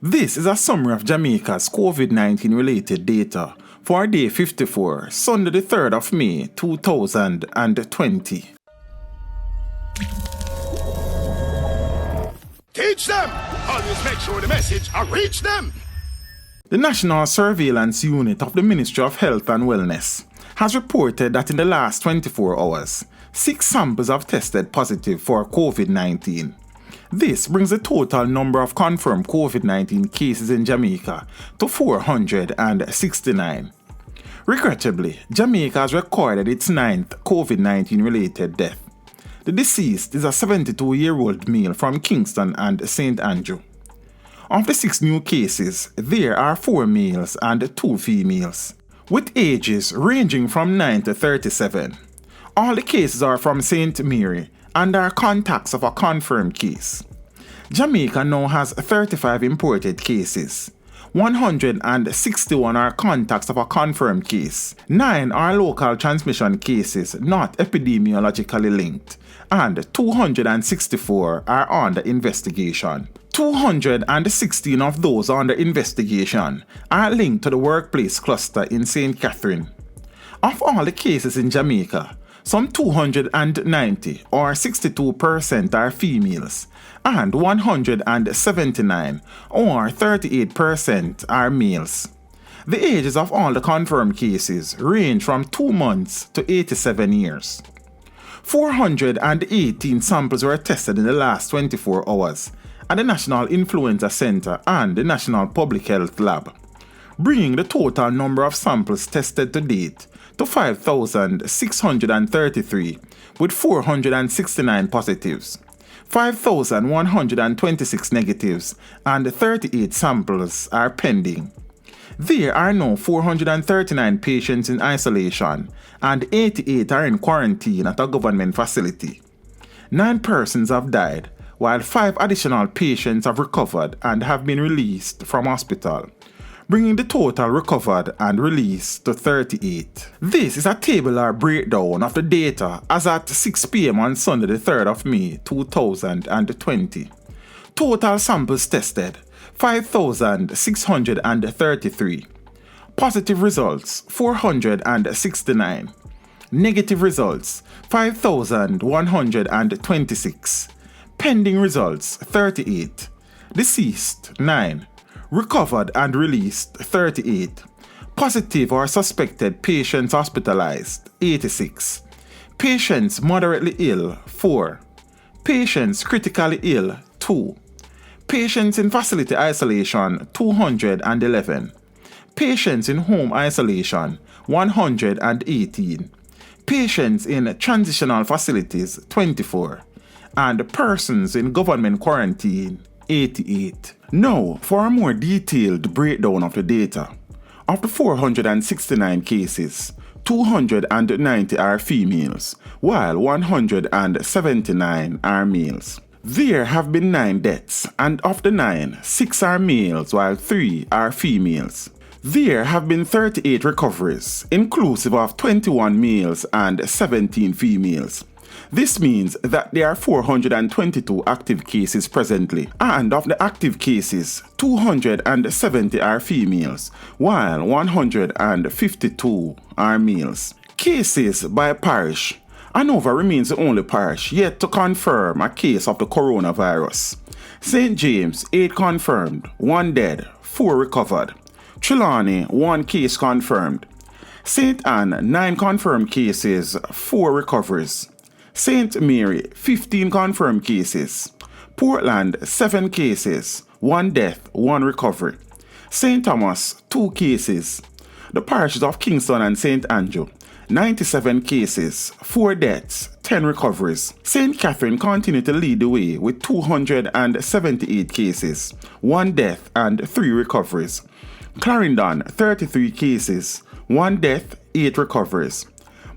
This is a summary of Jamaica's COVID-19 related data for day 54, Sunday the 3rd of May 2020. Teach them! Always make sure the message reach them! The National Surveillance Unit of the Ministry of Health and Wellness has reported that in the last 24 hours, 6 samples have tested positive for COVID-19. This brings the total number of confirmed COVID-19 cases in Jamaica to 469. Regrettably, Jamaica has recorded its 9th COVID-19 related death. The deceased is a 72-year-old male from Kingston and St. Andrew. Of the 6 new cases, there are 4 males and 2 females, with ages ranging from 9 to 37. All the cases are from St. Mary and are contacts of a confirmed case. Jamaica now has 35 imported cases. 161 are contacts of a confirmed case. 9 are local transmission cases not epidemiologically linked, and 264 are under investigation. 216 of those under investigation are linked to the workplace cluster in St. Catherine. Of all the cases in Jamaica, some 290 or 62% are females, and 179 or 38% are males. The ages of all the confirmed cases range from 2 months to 87 years. 418 samples were tested in the last 24 hours at the National Influenza Center and the National Public Health Lab, bringing the total number of samples tested to date to 5,633, with 469 positives, 5,126 negatives, and 38 samples are pending. There are now 439 patients in isolation, and 88 are in quarantine at a government facility. 9 persons have died, while 5 additional patients have recovered and have been released from hospital, bringing the total recovered and released to 38. This is a tabular breakdown of the data as at 6 p.m. on Sunday the 3rd of May 2020. Total samples tested 5,633. Positive results 469. Negative results 5,126. Pending results 38. Deceased 9. Recovered and released 38. Positive or suspected patients hospitalized 86. Patients moderately ill 4. Patients critically ill 2. Patients in facility isolation 211. Patients in home isolation 118. Patients in transitional facilities 24. And persons in government quarantine 88. Now, for a more detailed breakdown of the data. Of the 469 cases, 290 are females, while 179 are males. There have been 9 deaths, and of the 9, 6 are males while 3 are females. There have been 38 recoveries, inclusive of 21 males and 17 females. This means that there are 422 active cases presently, and of the active cases, 270 are females, while 152 are males. Cases by parish. Hanover remains the only parish yet to confirm a case of the coronavirus. St. James, 8 confirmed, 1 dead, 4 recovered. Trelawney, 1 case confirmed. St. Anne, 9 confirmed cases, 4 recoveries. St. Mary, 15 confirmed cases. Portland, 7 cases, 1 death, 1 recovery. St. Thomas, 2 cases. The parishes of Kingston and St. Andrew, 97 cases, 4 deaths, 10 recoveries. St. Catherine continued to lead the way with 278 cases, 1 death and 3 recoveries. Clarendon, 33 cases, 1 death, 8 recoveries.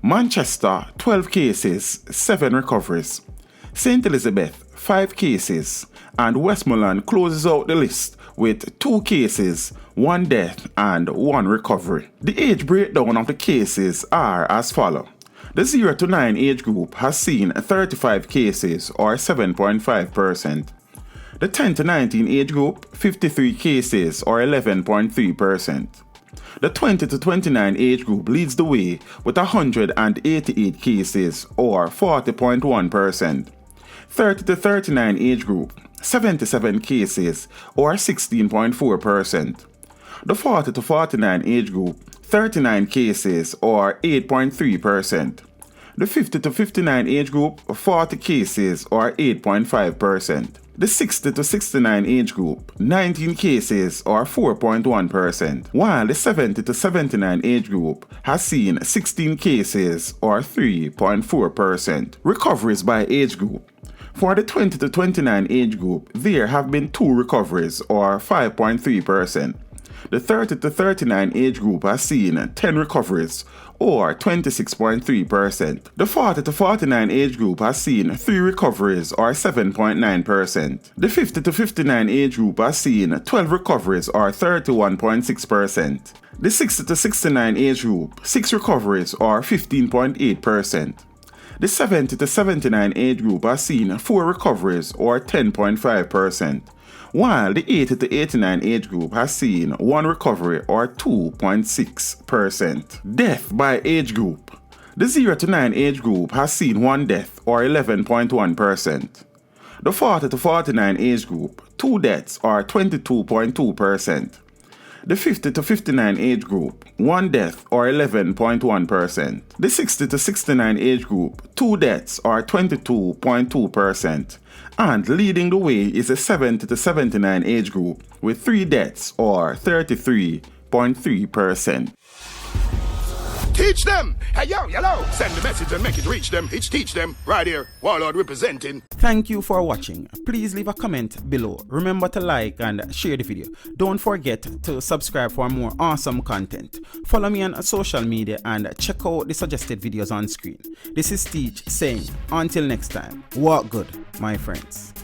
Manchester, 12 cases, 7 recoveries. St. Elizabeth, 5 cases, and Westmoreland closes out the list with 2 cases, 1 death, and 1 recovery. The age breakdown of the cases are as follows. The 0 to 9 age group has seen 35 cases, or 7.5%. The 10 to 19 age group, 53 cases or 11.3%. The 20 to 29 age group leads the way with 188 cases or 40.1%. 30 to 39 age group, 77 cases or 16.4%. The 40 to 49 age group, 39 cases or 8.3%. The 50 to 59 age group, 40 cases or 8.5%. The 60 to 69 age group, 19 cases or 4.1%, while the 70 to 79 age group has seen 16 cases or 3.4%. Recoveries by age group. For the 20 to 29 age group, there have been 2 recoveries or 5.3%. The 30 to 39 age group has seen 10 recoveries or 26.3%. The 40 to 49 age group has seen 3 recoveries or 7.9%. The 50 to 59 age group has seen 12 recoveries or 31.6%. The 60 to 69 age group, 6 recoveries or 15.8%. The 70 to 79 age group has seen 4 recoveries or 10.5%. While the 80 to 89 age group has seen 1 recovery or 2.6%. Death by age group. The 0 to 9 age group has seen 1 death or 11.1%. The 40 to 49 age group, 2 deaths or 22.2%. The 50 to 59 age group, 1 death or 11.1%. The 60 to 69 age group, 2 deaths or 22.2%. And leading the way is the 70 to 79 age group with 3 deaths or 33.3%. Teach them! Hey, yo, yellow! Send the message and make it reach them. It's teach them. Right here. Warlord representing. Thank you for watching. Please leave a comment below. Remember to like and share the video. Don't forget to subscribe for more awesome content. Follow me on social media and check out the suggested videos on screen. This is Teach saying, until next time, walk good, my friends.